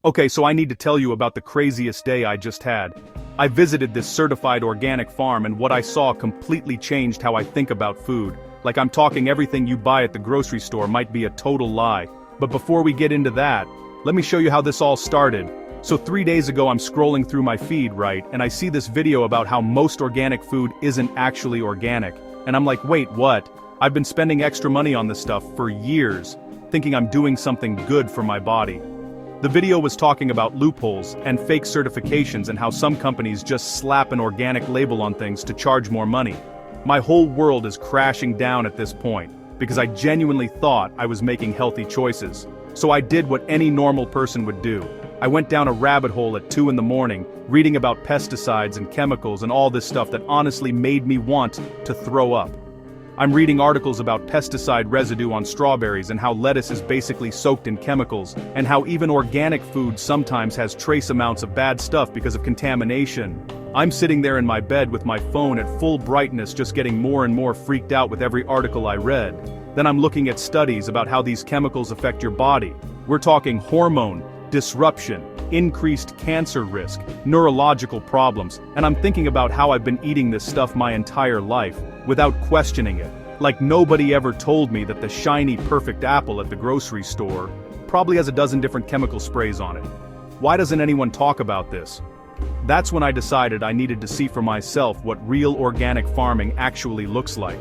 Okay, so I need to tell you about the craziest day I just had. I visited this certified organic farm and what I saw completely changed how I think about food. Like I'm talking everything you buy at the grocery store might be a total lie. But before we get into that, let me show you how this all started. So 3 days ago I'm scrolling through my feed, right, and I see this video about how most organic food isn't actually organic. And I'm like, wait, what? I've been spending extra money on this stuff for years, thinking I'm doing something good for my body. The video was talking about loopholes and fake certifications and how some companies just slap an organic label on things to charge more money. My whole world is crashing down at this point, because I genuinely thought I was making healthy choices. So I did what any normal person would do. I went down a rabbit hole at 2 in the morning, reading about pesticides and chemicals and all this stuff that honestly made me want to throw up. I'm reading articles about pesticide residue on strawberries and how lettuce is basically soaked in chemicals, and how even organic food sometimes has trace amounts of bad stuff because of contamination. I'm sitting there in my bed with my phone at full brightness, just getting more and more freaked out with every article I read. Then I'm looking at studies about how these chemicals affect your body. We're talking hormone disruption, increased cancer risk, neurological problems, and I'm thinking about how I've been eating this stuff my entire life, without questioning it. Like nobody ever told me that the shiny perfect apple at the grocery store probably has a dozen different chemical sprays on it. Why doesn't anyone talk about this? That's when I decided I needed to see for myself what real organic farming actually looks like.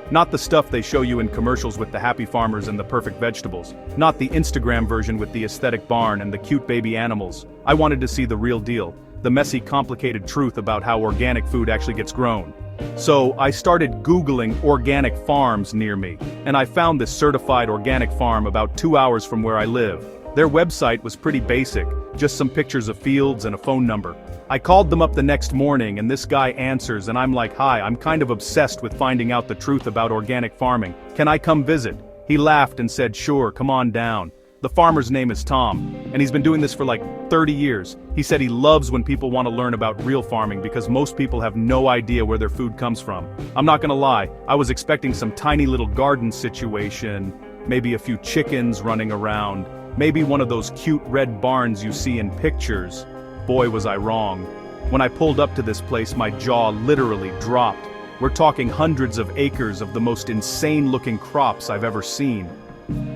Not the stuff they show you in commercials with the happy farmers and the perfect vegetables. Not the Instagram version with the aesthetic barn and the cute baby animals. I wanted to see the real deal, the messy, complicated truth about how organic food actually gets grown. So I started Googling organic farms near me, and I found this certified organic farm about 2 hours from where I live. Their website was pretty basic, just some pictures of fields and a phone number. I called them up the next morning and this guy answers and I'm like, hi, I'm kind of obsessed with finding out the truth about organic farming. Can I come visit? He laughed and said, sure, come on down. The farmer's name is Tom, and he's been doing this for like 30 years. He said he loves when people want to learn about real farming because most people have no idea where their food comes from. I'm not gonna lie, I was expecting some tiny little garden situation, maybe a few chickens running around, maybe one of those cute red barns you see in pictures. Boy, was I wrong. When I pulled up to this place, my jaw literally dropped. We're talking hundreds of acres of the most insane-looking crops I've ever seen.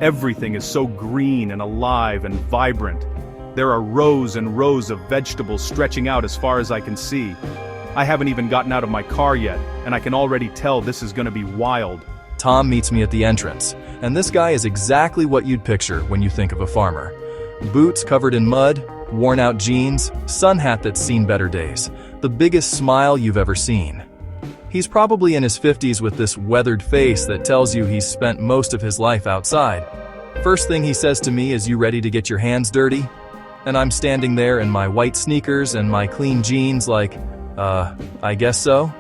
Everything is so green and alive and vibrant. There are rows and rows of vegetables stretching out as far as I can see. I haven't even gotten out of my car yet, and I can already tell this is gonna be wild. Tom meets me at the entrance, and this guy is exactly what you'd picture when you think of a farmer. Boots covered in mud, worn-out jeans, sun hat that's seen better days, the biggest smile you've ever seen. He's probably in his 50s with this weathered face that tells you he's spent most of his life outside. First thing he says to me is, "You ready to get your hands dirty?" And I'm standing there in my white sneakers and my clean jeans like, I guess so?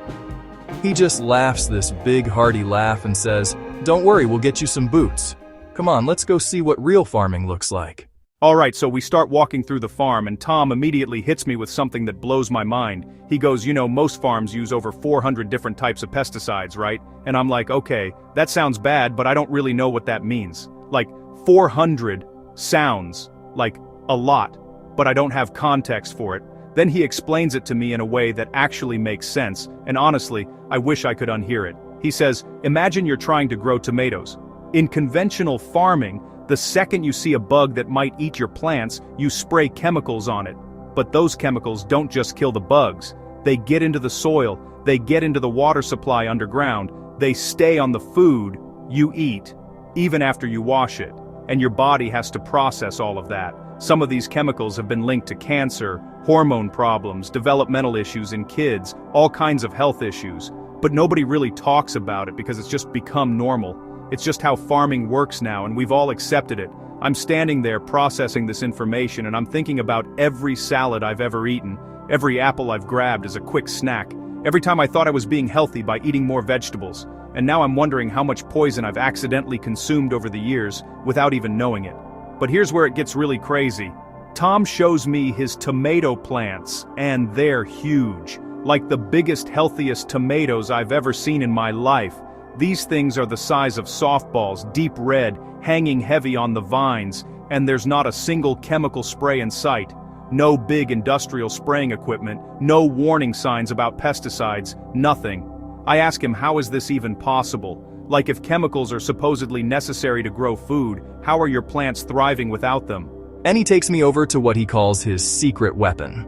He just laughs this big hearty laugh and says, "Don't worry, we'll get you some boots. Come on, let's go see what real farming looks like." Alright, so we start walking through the farm and Tom immediately hits me with something that blows my mind. He goes, you know, most farms use over 400 different types of pesticides, right? And I'm like, okay, that sounds bad, but I don't really know what that means. Like, 400 sounds like a lot, but I don't have context for it. Then he explains it to me in a way that actually makes sense, and honestly, I wish I could unhear it. He says, imagine you're trying to grow tomatoes. In conventional farming, the second you see a bug that might eat your plants, you spray chemicals on it. But those chemicals don't just kill the bugs. They get into the soil, they get into the water supply underground, they stay on the food you eat, even after you wash it. And your body has to process all of that. Some of these chemicals have been linked to cancer, hormone problems, developmental issues in kids, all kinds of health issues. But nobody really talks about it because it's just become normal. It's just how farming works now, and we've all accepted it. I'm standing there processing this information, and I'm thinking about every salad I've ever eaten, every apple I've grabbed as a quick snack, every time I thought I was being healthy by eating more vegetables, and now I'm wondering how much poison I've accidentally consumed over the years without even knowing it. But here's where it gets really crazy. Tom shows me his tomato plants, and they're huge. Like the biggest, healthiest tomatoes I've ever seen in my life. These things are the size of softballs, deep red, hanging heavy on the vines. And there's not a single chemical spray in sight. No big industrial spraying equipment, no warning signs about pesticides, nothing. I ask him, how is this even possible? Like, if chemicals are supposedly necessary to grow food, how are your plants thriving without them? And he takes me over to what he calls his secret weapon.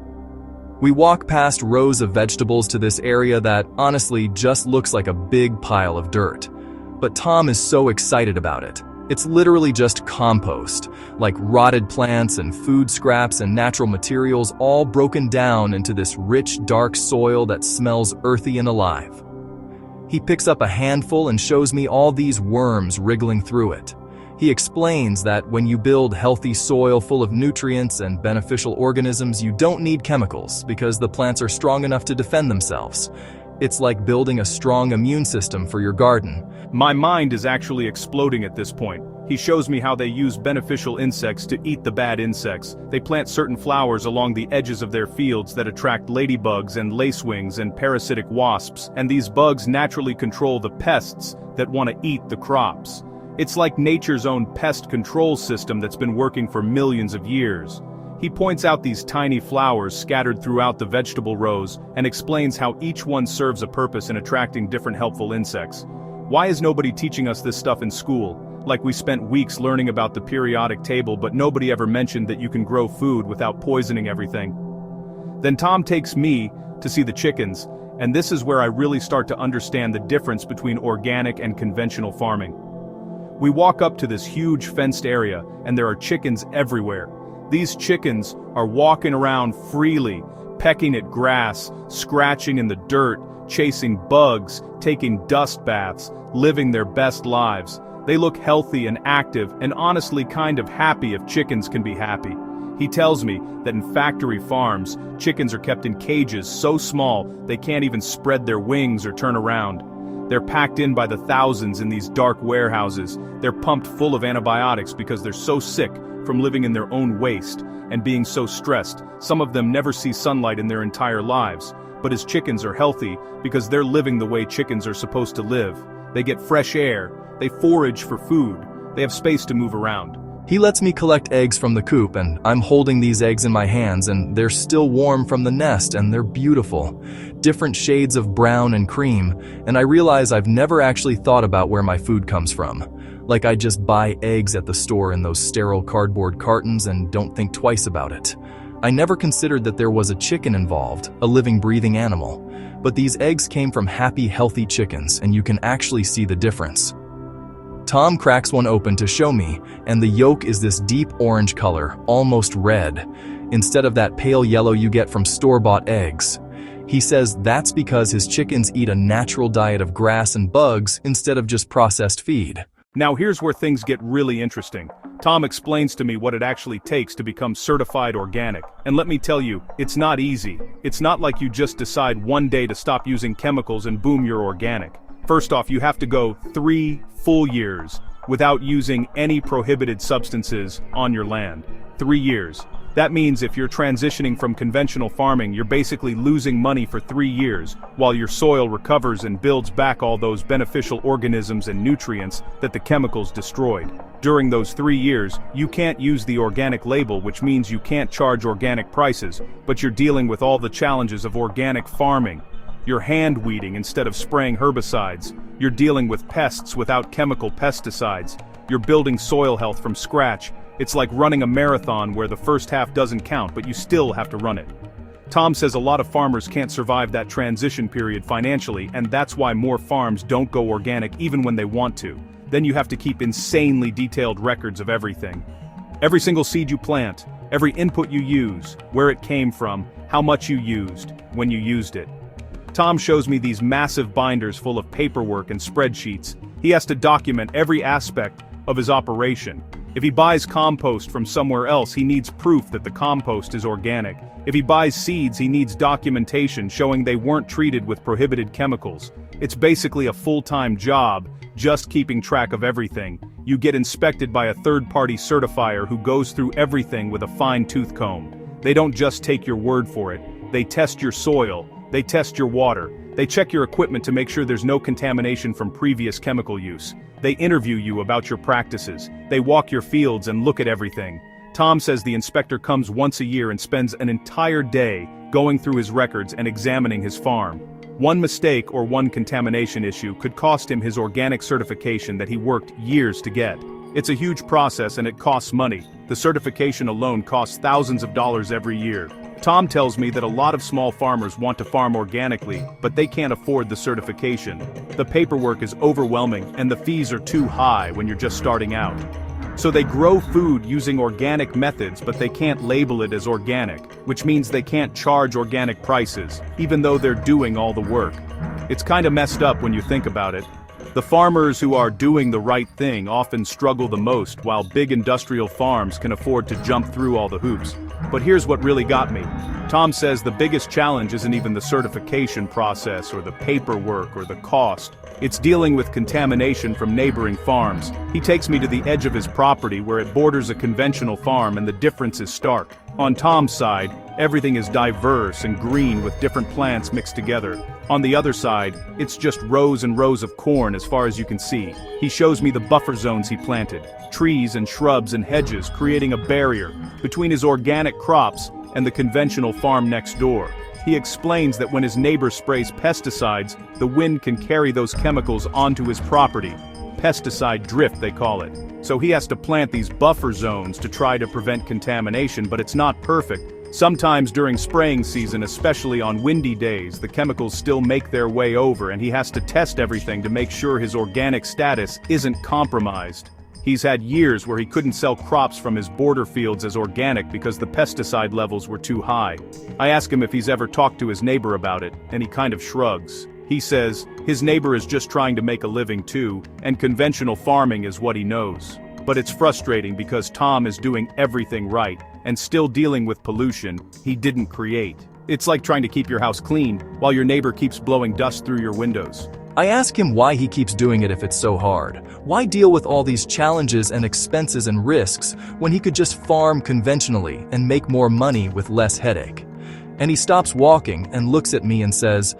We walk past rows of vegetables to this area that honestly just looks like a big pile of dirt. But Tom is so excited about it. It's literally just compost, like rotted plants and food scraps and natural materials all broken down into this rich, dark soil that smells earthy and alive. He picks up a handful and shows me all these worms wriggling through it. He explains that when you build healthy soil full of nutrients and beneficial organisms, you don't need chemicals because the plants are strong enough to defend themselves. It's like building a strong immune system for your garden. My mind is actually exploding at this point. He shows me how they use beneficial insects to eat the bad insects. They plant certain flowers along the edges of their fields that attract ladybugs and lacewings and parasitic wasps, and these bugs naturally control the pests that want to eat the crops. It's like nature's own pest control system that's been working for millions of years. He points out these tiny flowers scattered throughout the vegetable rows and explains how each one serves a purpose in attracting different helpful insects. Why is nobody teaching us this stuff in school? Like, we spent weeks learning about the periodic table, but nobody ever mentioned that you can grow food without poisoning everything. Then Tom takes me to see the chickens, and this is where I really start to understand the difference between organic and conventional farming. We walk up to this huge fenced area, and there are chickens everywhere. These chickens are walking around freely, pecking at grass, scratching in the dirt, chasing bugs, taking dust baths, living their best lives. They look healthy and active and honestly kind of happy if chickens can be happy. He tells me that in factory farms, chickens are kept in cages so small they can't even spread their wings or turn around. They're packed in by the thousands in these dark warehouses. They're pumped full of antibiotics because they're so sick from living in their own waste and being so stressed. Some of them never see sunlight in their entire lives. But his chickens are healthy because they're living the way chickens are supposed to live. They get fresh air, they forage for food, they have space to move around. He lets me collect eggs from the coop, and I'm holding these eggs in my hands, and they're still warm from the nest, and they're beautiful. Different shades of brown and cream, and I realize I've never actually thought about where my food comes from. Like, I just buy eggs at the store in those sterile cardboard cartons and don't think twice about it. I never considered that there was a chicken involved, a living, breathing animal. But these eggs came from happy, healthy chickens, and you can actually see the difference. Tom cracks one open to show me, and the yolk is this deep orange color, almost red, instead of that pale yellow you get from store-bought eggs. He says that's because his chickens eat a natural diet of grass and bugs instead of just processed feed. Now here's where things get really interesting. Tom explains to me what it actually takes to become certified organic. And let me tell you, it's not easy. It's not like you just decide one day to stop using chemicals and boom, you're organic. First off, you have to go 3 full years without using any prohibited substances on your land. 3 years. That means if you're transitioning from conventional farming, you're basically losing money for 3 years, while your soil recovers and builds back all those beneficial organisms and nutrients that the chemicals destroyed. During those 3 years, you can't use the organic label, which means you can't charge organic prices, but you're dealing with all the challenges of organic farming. You're hand weeding instead of spraying herbicides. You're dealing with pests without chemical pesticides. You're building soil health from scratch. It's like running a marathon where the first half doesn't count, but you still have to run it. Tom says a lot of farmers can't survive that transition period financially, and that's why more farms don't go organic even when they want to. Then you have to keep insanely detailed records of everything. Every single seed you plant, every input you use, where it came from, how much you used, when you used it. Tom shows me these massive binders full of paperwork and spreadsheets. He has to document every aspect of his operation. If he buys compost from somewhere else, he needs proof that the compost is organic. If he buys seeds, he needs documentation showing they weren't treated with prohibited chemicals. It's basically a full-time job, just keeping track of everything. You get inspected by a third-party certifier who goes through everything with a fine-tooth comb. They don't just take your word for it. They test your soil. They test your water. They check your equipment to make sure there's no contamination from previous chemical use. They interview you about your practices, they walk your fields and look at everything. Tom says the inspector comes once a year and spends an entire day going through his records and examining his farm. One mistake or one contamination issue could cost him his organic certification that he worked years to get. It's a huge process and it costs money. The certification alone costs thousands of dollars every year. Tom tells me that a lot of small farmers want to farm organically, but they can't afford the certification. The paperwork is overwhelming and the fees are too high when you're just starting out. So they grow food using organic methods, but they can't label it as organic, which means they can't charge organic prices, even though they're doing all the work. It's kinda messed up when you think about it. The farmers who are doing the right thing often struggle the most, while big industrial farms can afford to jump through all the hoops. But here's what really got me. Tom says the biggest challenge isn't even the certification process or the paperwork or the cost. It's dealing with contamination from neighboring farms. He takes me to the edge of his property where it borders a conventional farm and the difference is stark. On Tom's side, everything is diverse and green with different plants mixed together. On the other side, it's just rows and rows of corn as far as you can see. He shows me the buffer zones he planted, trees and shrubs and hedges creating a barrier between his organic crops and the conventional farm next door. He explains that when his neighbor sprays pesticides, the wind can carry those chemicals onto his property. Pesticide drift, they call it. So he has to plant these buffer zones to try to prevent contamination, but it's not perfect. Sometimes during spraying season, especially on windy days, the chemicals still make their way over and he has to test everything to make sure his organic status isn't compromised. He's had years where he couldn't sell crops from his border fields as organic because the pesticide levels were too high. I ask him if he's ever talked to his neighbor about it, and he kind of shrugs. He says his neighbor is just trying to make a living too, and conventional farming is what he knows. But it's frustrating because Tom is doing everything right, and still dealing with pollution he didn't create. It's like trying to keep your house clean, while your neighbor keeps blowing dust through your windows. I ask him why he keeps doing it if it's so hard. Why deal with all these challenges and expenses and risks when he could just farm conventionally and make more money with less headache? And he stops walking and looks at me and says,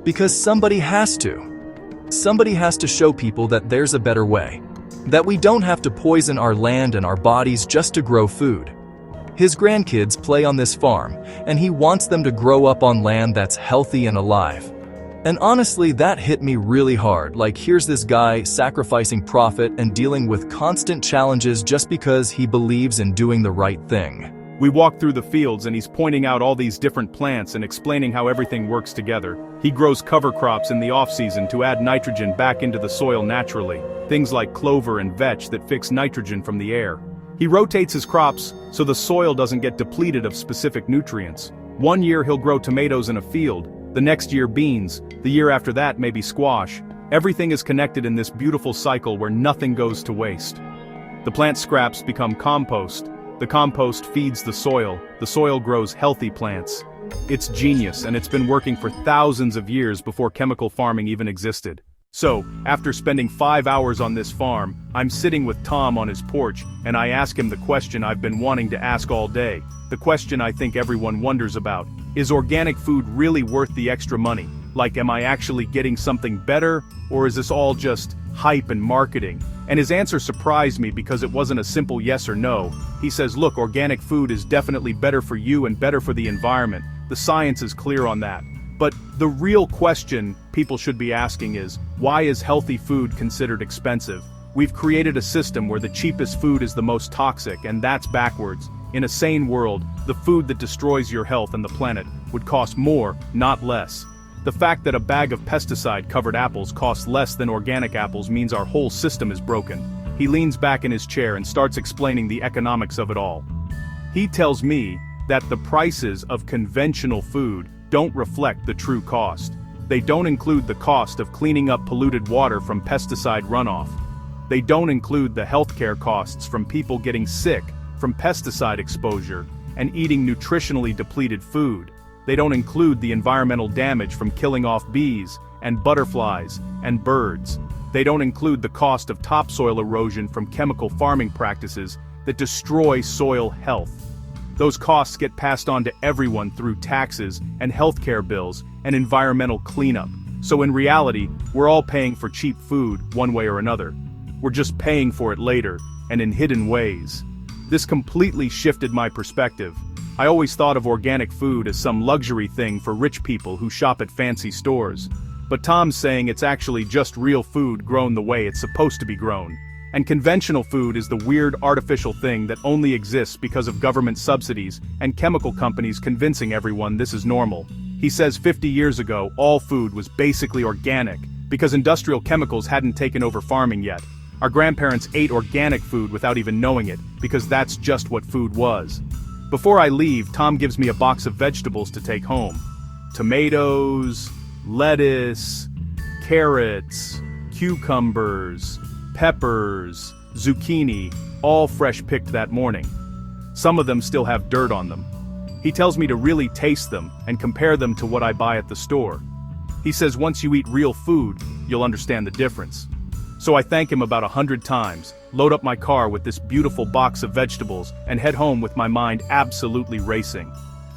"Because somebody has to. Somebody has to show people that there's a better way. That we don't have to poison our land and our bodies just to grow food." His grandkids play on this farm, and he wants them to grow up on land that's healthy and alive. And honestly, that hit me really hard. Like, here's this guy sacrificing profit and dealing with constant challenges just because he believes in doing the right thing. We walk through the fields and he's pointing out all these different plants and explaining how everything works together. He grows cover crops in the off-season to add nitrogen back into the soil naturally, things like clover and vetch that fix nitrogen from the air. He rotates his crops so the soil doesn't get depleted of specific nutrients. One year he'll grow tomatoes in a field, the next year beans, the year after that maybe squash. Everything is connected in this beautiful cycle where nothing goes to waste. The plant scraps become compost. The compost feeds the soil grows healthy plants. It's genius, and it's been working for thousands of years before chemical farming even existed. So, after spending 5 hours on this farm, I'm sitting with Tom on his porch, and I ask him the question I've been wanting to ask all day. The question I think everyone wonders about. Is organic food really worth the extra money? Like, am I actually getting something better, or is this all just hype and marketing? And his answer surprised me because it wasn't a simple yes or no. He says, look, organic food is definitely better for you and better for the environment. The science is clear on that. But the real question people should be asking is, why is healthy food considered expensive? We've created a system where the cheapest food is the most toxic, and that's backwards. In a sane world, the food that destroys your health and the planet would cost more, not less. The fact that a bag of pesticide-covered apples costs less than organic apples means our whole system is broken. He leans back in his chair and starts explaining the economics of it all. He tells me that the prices of conventional food don't reflect the true cost. They don't include the cost of cleaning up polluted water from pesticide runoff. They don't include the healthcare costs from people getting sick from pesticide exposure and eating nutritionally depleted food. They don't include the environmental damage from killing off bees and butterflies and birds. They don't include the cost of topsoil erosion from chemical farming practices that destroy soil health. Those costs get passed on to everyone through taxes and healthcare bills and environmental cleanup. So in reality, we're all paying for cheap food one way or another. we're just paying for it later, and in hidden ways. This completely shifted my perspective. I always thought of organic food as some luxury thing for rich people who shop at fancy stores. But Tom's saying it's actually just real food grown the way it's supposed to be grown. And conventional food is the weird artificial thing that only exists because of government subsidies and chemical companies convincing everyone this is normal. He says 50 years ago, all food was basically organic, because industrial chemicals hadn't taken over farming yet. Our grandparents ate organic food without even knowing it, because that's just what food was. Before I leave, Tom gives me a box of vegetables to take home. Tomatoes, lettuce, carrots, cucumbers, peppers, zucchini, all fresh picked that morning. Some of them still have dirt on them. He tells me to really taste them and compare them to what I buy at the store. He says once you eat real food, you'll understand the difference. So I thank him about 100 times, load up my car with this beautiful box of vegetables, and head home with my mind absolutely racing.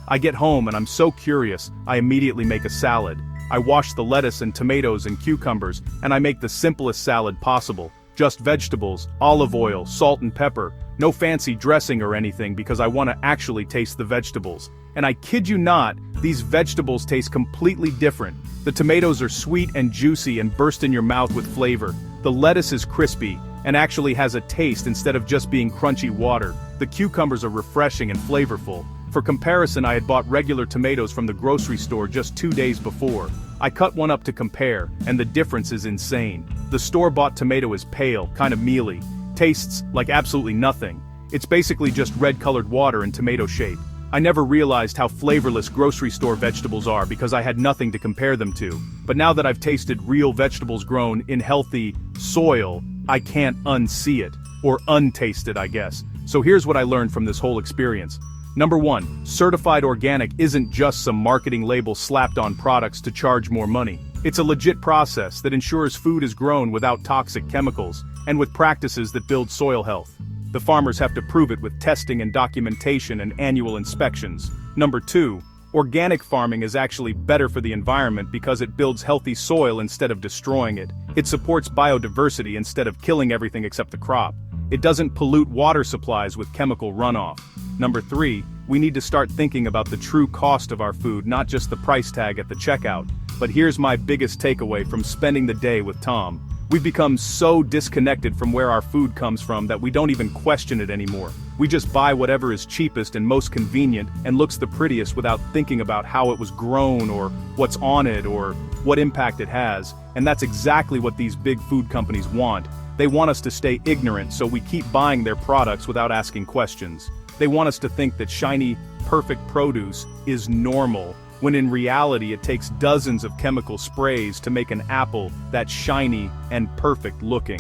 I get home and I'm so curious, I immediately make a salad. I wash the lettuce and tomatoes and cucumbers, and I make the simplest salad possible. Just vegetables, olive oil, salt and pepper, no fancy dressing or anything because I want to actually taste the vegetables. And I kid you not, these vegetables taste completely different. The tomatoes are sweet and juicy and burst in your mouth with flavor. The lettuce is crispy and actually has a taste instead of just being crunchy water. The cucumbers are refreshing and flavorful. For comparison, I had bought regular tomatoes from the grocery store just 2 days before. I cut one up to compare, and the difference is insane. The store-bought tomato is pale, kind of mealy, tastes like absolutely nothing. It's basically just red-colored water in tomato shape. I never realized how flavorless grocery store vegetables are because I had nothing to compare them to. But now that I've tasted real vegetables grown in healthy soil, I can't unsee it. Or untaste it, I guess. So here's what I learned from this whole experience. Number 1, certified organic isn't just some marketing label slapped on products to charge more money. It's a legit process that ensures food is grown without toxic chemicals, and with practices that build soil health. The farmers have to prove it with testing and documentation and annual inspections. Number 2, organic farming is actually better for the environment because it builds healthy soil instead of destroying it. It supports biodiversity instead of killing everything except the crop. It doesn't pollute water supplies with chemical runoff. Number 3, we need to start thinking about the true cost of our food, not just the price tag at the checkout. But here's my biggest takeaway from spending the day with Tom. We've become so disconnected from where our food comes from that we don't even question it anymore. We just buy whatever is cheapest and most convenient and looks the prettiest without thinking about how it was grown or what's on it or what impact it has. And that's exactly what these big food companies want. They want us to stay ignorant so we keep buying their products without asking questions. They want us to think that shiny, perfect produce is normal, when in reality it takes dozens of chemical sprays to make an apple that's shiny and perfect looking.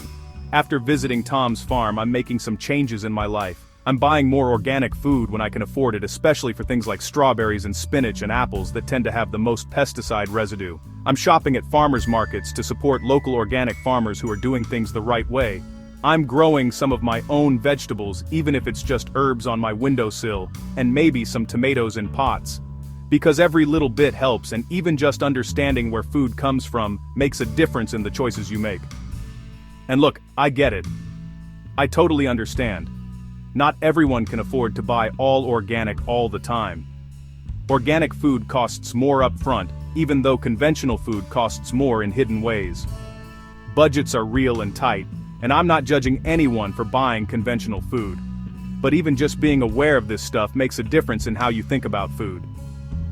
After visiting Tom's farm, I'm making some changes in my life. I'm buying more organic food when I can afford it, especially for things like strawberries and spinach and apples that tend to have the most pesticide residue. I'm shopping at farmers markets to support local organic farmers who are doing things the right way. I'm growing some of my own vegetables, even if it's just herbs on my windowsill, and maybe some tomatoes in pots. Because every little bit helps, and even just understanding where food comes from makes a difference in the choices you make. And look, I get it. I totally understand. Not everyone can afford to buy all organic all the time. Organic food costs more up front, even though conventional food costs more in hidden ways. Budgets are real and tight, and I'm not judging anyone for buying conventional food. But even just being aware of this stuff makes a difference in how you think about food.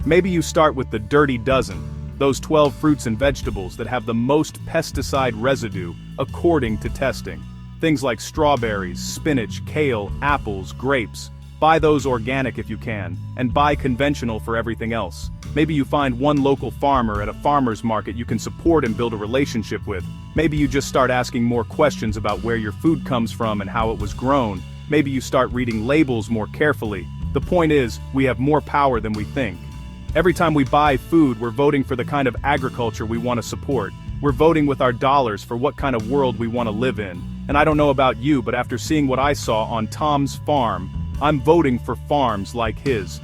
Maybe you start with the dirty dozen, those 12 fruits and vegetables that have the most pesticide residue according to testing. Things like strawberries, spinach, kale, apples, grapes. Buy those organic if you can, and buy conventional for everything else. Maybe you find one local farmer at a farmer's market you can support and build a relationship with. Maybe you just start asking more questions about where your food comes from and how it was grown. Maybe you start reading labels more carefully. The point is, we have more power than we think. Every time we buy food, we're voting for the kind of agriculture we want to support. We're voting with our dollars for what kind of world we want to live in. And I don't know about you, but after seeing what I saw on Tom's farm, I'm voting for farms like his.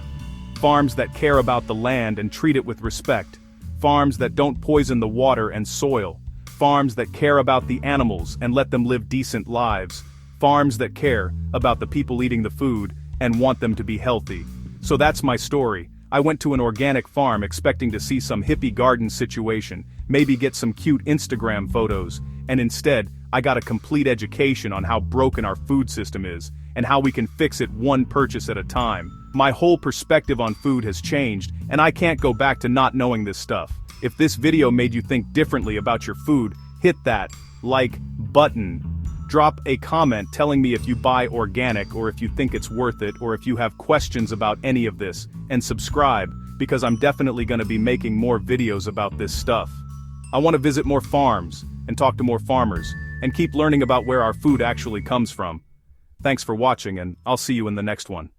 Farms that care about the land and treat it with respect. Farms that don't poison the water and soil. farms that care about the animals and let them live decent lives. Farms that care about the people eating the food and want them to be healthy. So that's my story. I went to an organic farm expecting to see some hippie garden situation, maybe get some cute Instagram photos, and instead, I got a complete education on how broken our food system is, and how we can fix it one purchase at a time. My whole perspective on food has changed, and I can't go back to not knowing this stuff. If this video made you think differently about your food, hit that like button. Drop a comment telling me if you buy organic or if you think it's worth it or if you have questions about any of this, and subscribe, because I'm definitely going to be making more videos about this stuff. I want to visit more farms and talk to more farmers and keep learning about where our food actually comes from. Thanks for watching, and I'll see you in the next one.